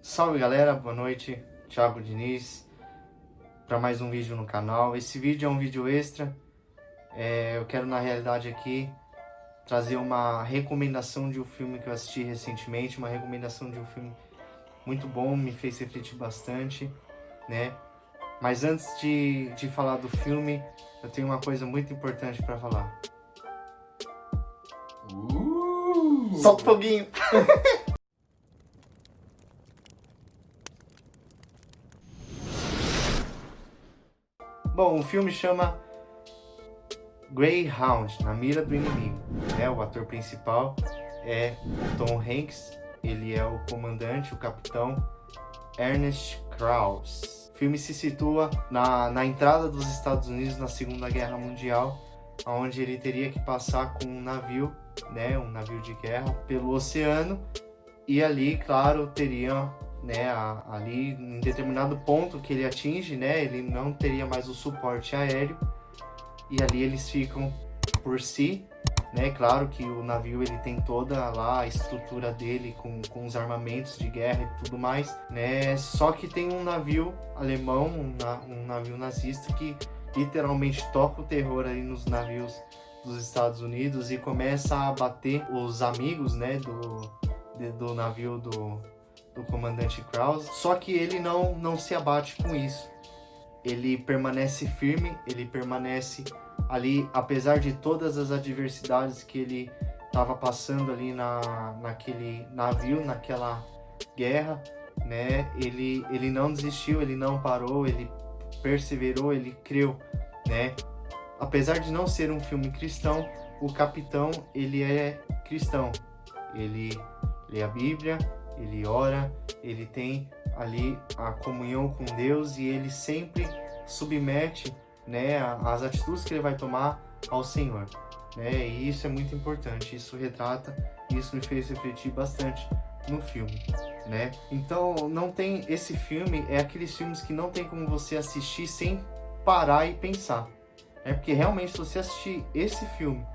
Salve galera, boa noite, Thiago Diniz, para mais um vídeo no canal. Esse vídeo é um vídeo extra, eu quero na realidade aqui trazer uma recomendação de um filme que eu assisti recentemente, uma recomendação de um filme muito bom, me fez refletir bastante, né? Mas antes de falar do filme, eu tenho uma coisa muito importante para falar. Solta o foguinho! Bom, o filme chama Greyhound, Na Mira do Inimigo. O ator principal é o Tom Hanks, ele é o comandante, o capitão Ernest Krause. O filme se situa na entrada dos Estados Unidos na Segunda Guerra Mundial, onde ele teria que passar com um navio de guerra pelo oceano, e ali, claro, teria ali em determinado ponto que ele atinge, ele não teria mais o suporte aéreo, e ali eles ficam por si, claro que o navio ele tem toda lá a estrutura dele com os armamentos de guerra e tudo mais, só que tem um navio alemão, um navio nazista que literalmente toca o terror ali nos navios dos Estados Unidos e começa a abater os amigos, do navio do comandante Krause. Só que ele não se abate com isso. Ele permanece firme, ele permanece ali, apesar de todas as adversidades que ele estava passando ali naquele navio, naquela guerra, ele não desistiu, ele não parou, ele perseverou, ele creu, Apesar de não ser um filme cristão, o capitão, ele é cristão. Ele lê a Bíblia, ele ora, ele tem ali a comunhão com Deus e ele sempre submete, as atitudes que ele vai tomar ao Senhor, E isso é muito importante, isso retrata, isso me fez refletir bastante no filme, Então, não tem esse filme, é aqueles filmes que não tem como você assistir sem parar e pensar, porque realmente se você assistir esse filme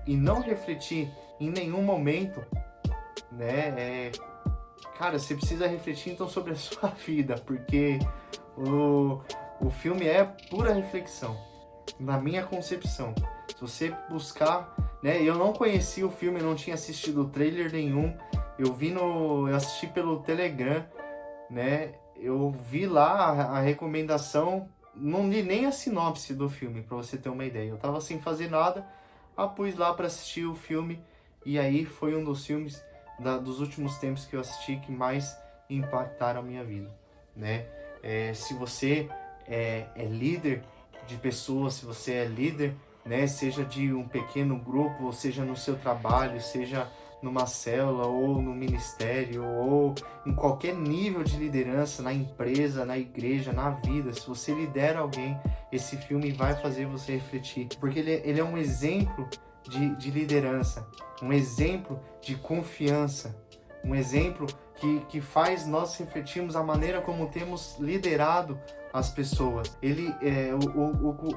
e não refletir em nenhum momento, cara, você precisa refletir então sobre a sua vida, porque o filme é pura reflexão, na minha concepção. Se você buscar, eu não conhecia o filme, eu não tinha assistido trailer nenhum, eu assisti pelo Telegram, eu vi lá a recomendação, não li nem a sinopse do filme, pra você ter uma ideia. Eu tava sem fazer nada, pus lá pra assistir o filme, e aí foi um dos filmes dos últimos tempos que eu assisti que mais impactaram a minha vida, se você é líder de pessoas, se você é líder, seja de um pequeno grupo, ou seja no seu trabalho, seja numa célula, ou no ministério, ou em qualquer nível de liderança, na empresa, na igreja, na vida, se você lidera alguém, esse filme vai fazer você refletir, porque ele é um exemplo de liderança, um exemplo de confiança, um exemplo que faz nós refletirmos a maneira como temos liderado as pessoas.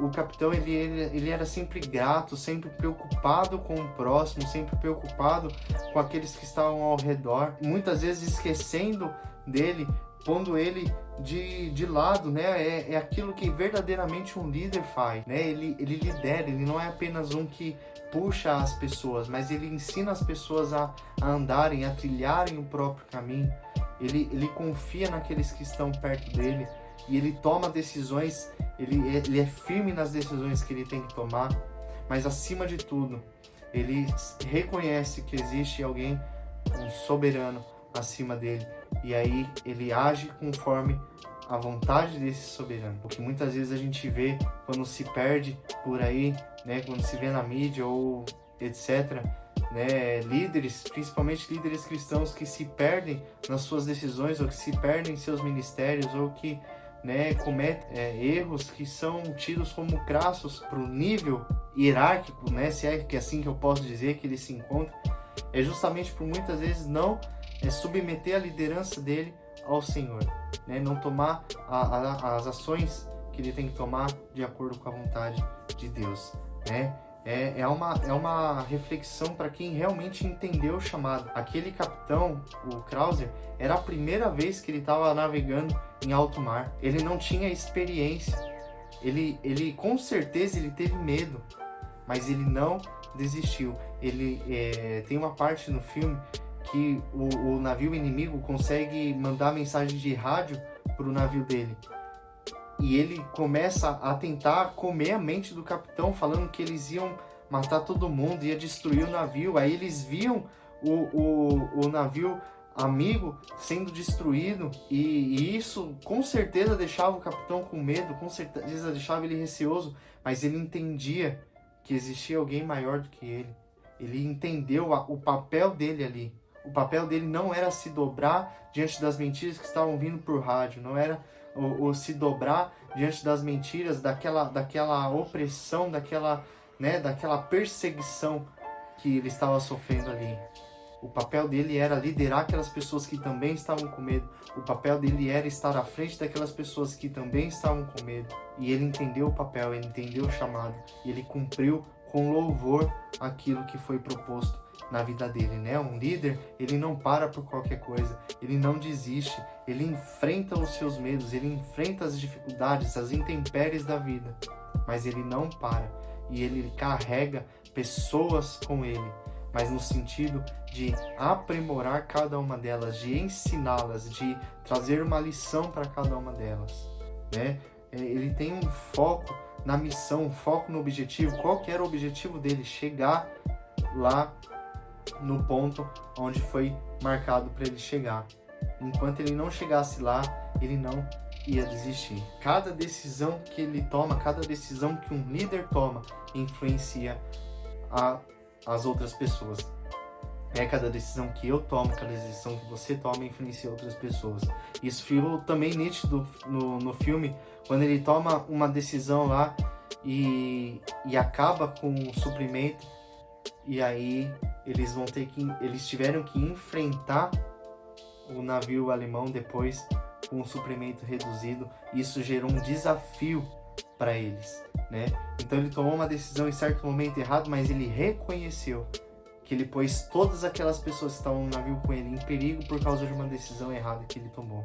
O capitão, ele era sempre grato, sempre preocupado com o próximo, sempre preocupado com aqueles que estavam ao redor, muitas vezes esquecendo dele, pondo ele de lado, é aquilo que verdadeiramente um líder faz, ele lidera, ele não é apenas um que puxa as pessoas, mas ele ensina as pessoas a andarem, a trilharem o próprio caminho, ele confia naqueles que estão perto dele, e ele toma decisões, ele é firme nas decisões que ele tem que tomar, mas acima de tudo, ele reconhece que existe alguém, um soberano, acima dele, e aí ele age conforme a vontade desse soberano. O que muitas vezes a gente vê quando se perde por aí, quando se vê na mídia ou etc, líderes, principalmente líderes cristãos que se perdem nas suas decisões, ou que se perdem em seus ministérios, ou que cometem erros que são tidos como crassos para o nível hierárquico, se é que é assim que eu posso dizer que ele se encontra, é justamente por muitas vezes não submeter a liderança dele ao Senhor, não tomar as ações que ele tem que tomar de acordo com a vontade de Deus, É uma reflexão para quem realmente entendeu o chamado. Aquele capitão, o Krauser, era a primeira vez que ele estava navegando em alto mar. Ele não tinha experiência. Ele com certeza ele teve medo, mas ele não desistiu. Tem uma parte no filme que o navio inimigo consegue mandar mensagem de rádio para o navio dele. E ele começa a tentar comer a mente do capitão, falando que eles iam matar todo mundo, ia destruir o navio. Aí eles viam o navio amigo sendo destruído, e isso com certeza deixava o capitão com medo, com certeza deixava ele receoso, mas ele entendia que existia alguém maior do que ele. Ele entendeu o papel dele ali. O papel dele não era se dobrar diante das mentiras que estavam vindo por rádio, não era o se dobrar diante das mentiras, daquela opressão, daquela perseguição que ele estava sofrendo ali. O papel dele era liderar aquelas pessoas que também estavam com medo. O papel dele era estar à frente daquelas pessoas que também estavam com medo. E ele entendeu o papel, ele entendeu o chamado. E ele cumpriu com louvor aquilo que foi proposto na vida dele, né? Um líder, ele não para por qualquer coisa. Ele não desiste. Ele enfrenta os seus medos. Ele enfrenta as dificuldades, as intempéries da vida. Mas ele não para. E ele carrega pessoas com ele, mas no sentido de aprimorar cada uma delas, de ensiná-las, de trazer uma lição para cada uma delas, né? Ele tem um foco na missão, um foco no objetivo. Qual que era o objetivo dele? Chegar lá no ponto onde foi marcado para ele chegar. Enquanto ele não chegasse lá, ele não ia desistir. Cada decisão que ele toma, cada decisão que um líder toma, influencia as outras pessoas. Cada decisão que eu tomo, cada decisão que você toma, influencia outras pessoas. Isso ficou também nítido no filme, quando ele toma uma decisão lá e acaba com o suprimento, e aí eles tiveram que enfrentar o navio alemão depois com o suprimento reduzido. Isso gerou um desafio para eles, né? Então ele tomou uma decisão em certo momento errado, mas ele reconheceu que ele pôs todas aquelas pessoas que estavam no navio com ele em perigo por causa de uma decisão errada que ele tomou,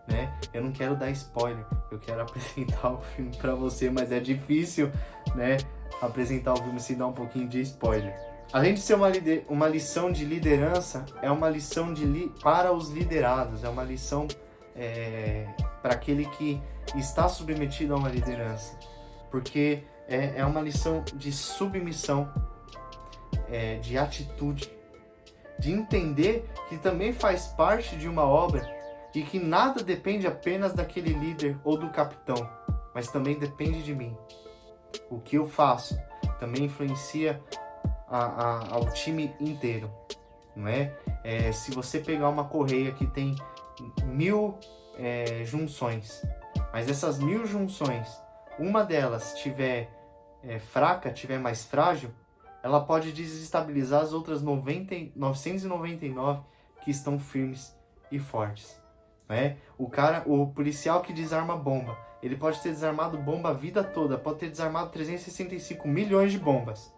né? Eu não quero dar spoiler, eu quero apresentar o filme para você, mas é difícil, né, apresentar o filme sem dar um pouquinho de spoiler. Além de ser uma lição de liderança, é uma lição para os liderados, é uma lição para aquele que está submetido a uma liderança, porque é uma lição de submissão, de atitude, de entender que também faz parte de uma obra e que nada depende apenas daquele líder ou do capitão, mas também depende de mim. O que eu faço também influencia ao time inteiro, não é? Se você pegar uma correia que tem 1000 junções, mas dessas 1000 junções, uma delas tiver fraca, tiver mais frágil, ela pode desestabilizar as outras 999 que estão firmes e fortes, né? O policial que desarma bomba, ele pode ter desarmado bomba a vida toda, pode ter desarmado 365 milhões de bombas,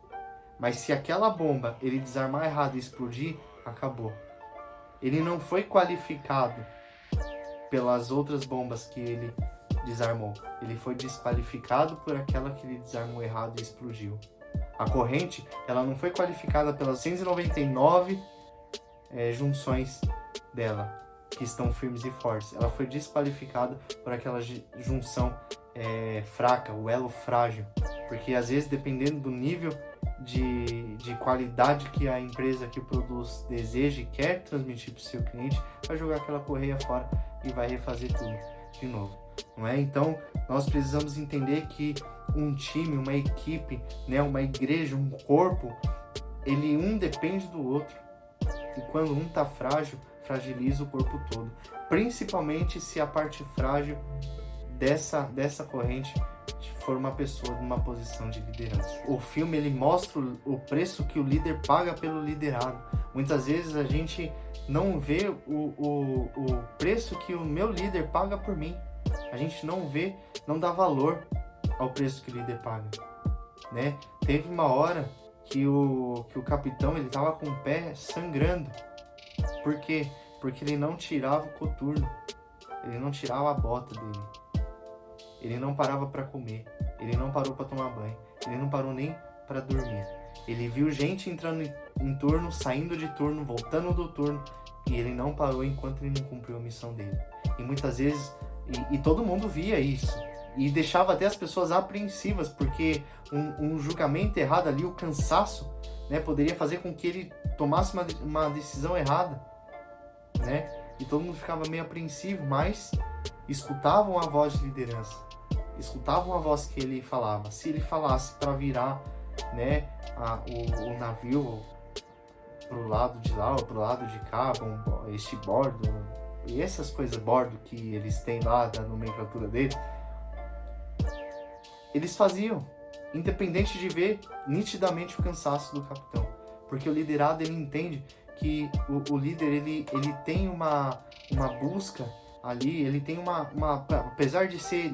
mas se aquela bomba ele desarmar errado e explodir, acabou. Ele não foi qualificado pelas outras bombas que ele desarmou. Ele foi desqualificado por aquela que ele desarmou errado e explodiu. A corrente, ela não foi qualificada pelas 199 junções dela, que estão firmes e fortes. Ela foi desqualificada por aquela junção fraca, o elo frágil. Porque às vezes, dependendo do nível de qualidade que a empresa que produz deseja e quer transmitir para o seu cliente, vai jogar aquela correia fora e vai refazer tudo de novo, não é? Então nós precisamos entender que um time, uma equipe, né, uma igreja, um corpo, um depende do outro, e quando um está frágil, fragiliza o corpo todo, principalmente se a parte frágil dessa corrente for uma pessoa numa posição de liderança. O filme, ele mostra o preço que o líder paga pelo liderado. Muitas vezes a gente não vê o preço que o meu líder paga por mim. A gente não vê, não dá valor ao preço que o líder paga. né? Teve uma hora que o capitão, ele tava com o pé sangrando. Por quê? Porque ele não tirava o coturno, ele não tirava a bota dele, ele não parava para comer, ele não parou para tomar banho, ele não parou nem para dormir. Ele viu gente entrando em turno, saindo de turno, voltando do turno, e ele não parou enquanto ele não cumpriu a missão dele. E muitas vezes, e todo mundo via isso, e deixava até as pessoas apreensivas, porque um julgamento errado ali, o cansaço, né, poderia fazer com que ele tomasse uma decisão errada, né? E todo mundo ficava meio apreensivo, mas escutavam a voz de liderança, escutavam a voz que ele falava. Se ele falasse para virar, né, o navio pro lado de lá ou pro lado de cá, este bordo, e essas coisas bordo que eles têm lá da nomenclatura dele, eles faziam, independente de ver nitidamente o cansaço do capitão, porque o liderado, ele entende que o líder, ele tem uma busca ali, ele tem uma apesar de ser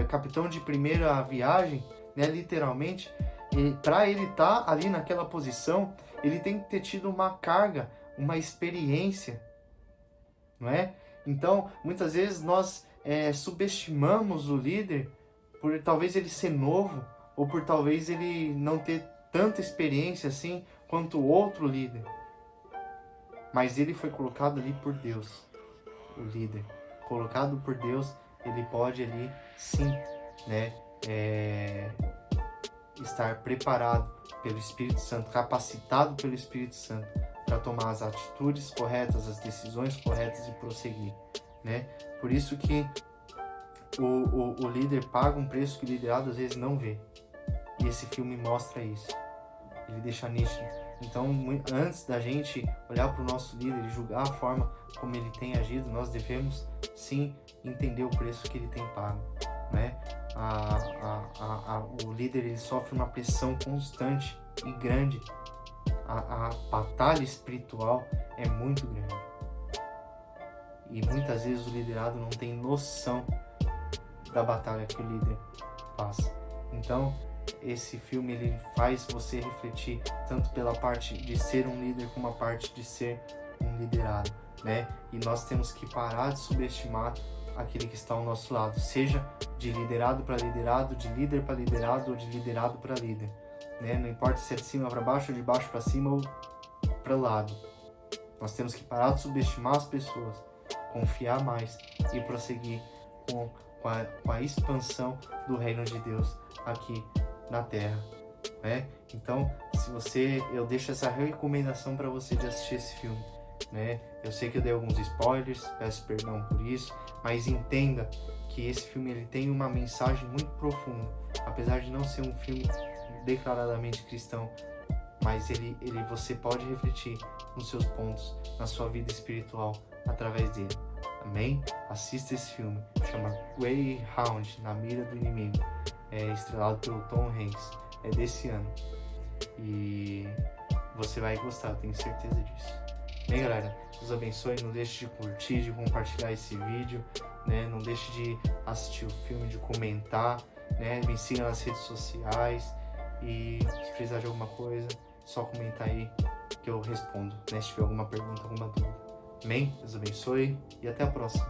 capitão de primeira viagem, né, literalmente, para ele estar ali naquela posição, ele tem que ter tido uma carga, uma experiência, não é? Então, muitas vezes nós subestimamos o líder por talvez ele ser novo, ou por talvez ele não ter tanta experiência assim quanto o outro líder. Mas ele foi colocado ali por Deus, o líder. Colocado por Deus, ele pode ali, sim, né, estar preparado pelo Espírito Santo, capacitado pelo Espírito Santo para tomar as atitudes corretas, as decisões corretas e prosseguir, né? Por isso que o líder paga um preço que o liderado às vezes não vê. E esse filme mostra isso. Ele deixa nítido. Então, antes da gente olhar para o nosso líder e julgar a forma como ele tem agido, nós devemos sim entender o preço que ele tem pago, né? O líder, ele sofre uma pressão constante e grande. A batalha espiritual é muito grande. E muitas vezes o liderado não tem noção da batalha que o líder passa. Então, esse filme, ele faz você refletir tanto pela parte de ser um líder como a parte de ser um liderado, né? E nós temos que parar de subestimar aquele que está ao nosso lado, seja de liderado para liderado, de líder para liderado ou de liderado para líder, né? Não importa se é de cima para baixo, ou de baixo para cima ou para o lado. Nós temos que parar de subestimar as pessoas, confiar mais e prosseguir com a expansão do reino de Deus aqui na Terra, né? Então, eu deixo essa recomendação para você de assistir esse filme, né? Eu sei que eu dei alguns spoilers, peço perdão por isso, mas entenda que esse filme, ele tem uma mensagem muito profunda, apesar de não ser um filme declaradamente cristão, mas você pode refletir nos seus pontos, na sua vida espiritual através dele. Amém? Assista esse filme, chama Greyhound, Na Mira do Inimigo, estrelado pelo Tom Hanks, é desse ano, e você vai gostar, eu tenho certeza disso. Bem, galera, Deus abençoe, não deixe de curtir, de compartilhar esse vídeo, né? Não deixe de assistir o filme, de comentar, né? Me siga nas redes sociais, e se precisar de alguma coisa, só comentar aí que eu respondo, né? Se tiver alguma pergunta, alguma dúvida. Amém? Deus abençoe e até a próxima.